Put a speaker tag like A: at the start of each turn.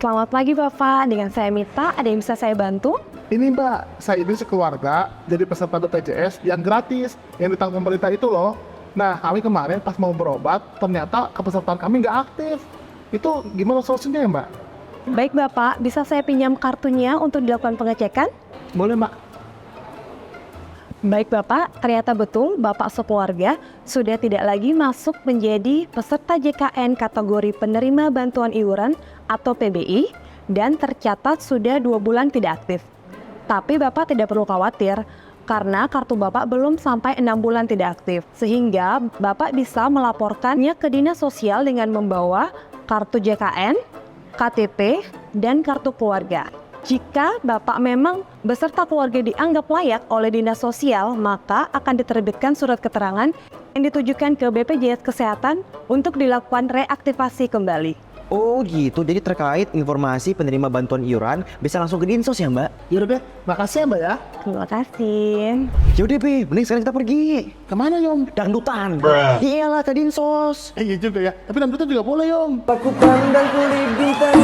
A: Selamat pagi Bapak, dengan saya Mita, ada yang bisa saya bantu?
B: Ini Mbak, saya ini sekeluarga jadi peserta BPJS yang gratis, yang ditanggung pemerintah itu loh. Nah, kami kemarin pas mau berobat, ternyata kepesertaan kami nggak aktif. Itu gimana solusinya ya Mbak?
A: Baik Bapak, bisa saya pinjam kartunya untuk dilakukan pengecekan?
B: Boleh Mbak?
A: Baik Bapak, ternyata betul Bapak sekeluarga sudah tidak lagi masuk menjadi peserta JKN kategori penerima bantuan iuran atau PBI dan tercatat sudah 2 bulan tidak aktif. Tapi Bapak tidak perlu khawatir karena kartu Bapak belum sampai 6 bulan tidak aktif. Sehingga Bapak bisa melaporkannya ke Dinas Sosial dengan membawa kartu JKN, KTP, dan kartu keluarga. Jika Bapak memang beserta keluarga dianggap layak oleh Dinas Sosial, maka akan diterbitkan surat keterangan yang ditujukan ke BPJS Kesehatan untuk dilakukan reaktivasi kembali.
C: Oh gitu, jadi terkait informasi penerima bantuan iuran bisa langsung ke Dinsos ya Mbak?
B: Yaudah deh, makasih ya Mbak ya.
A: Terima kasih.
C: Yaudah Be, mending sekarang kita pergi.
B: Kemana Yom?
C: Dangdutan. Iyalah ke Dinsos.
B: Iya juga ya, tapi dangdutnya juga boleh Yom.
C: Aku pandang kulit bintang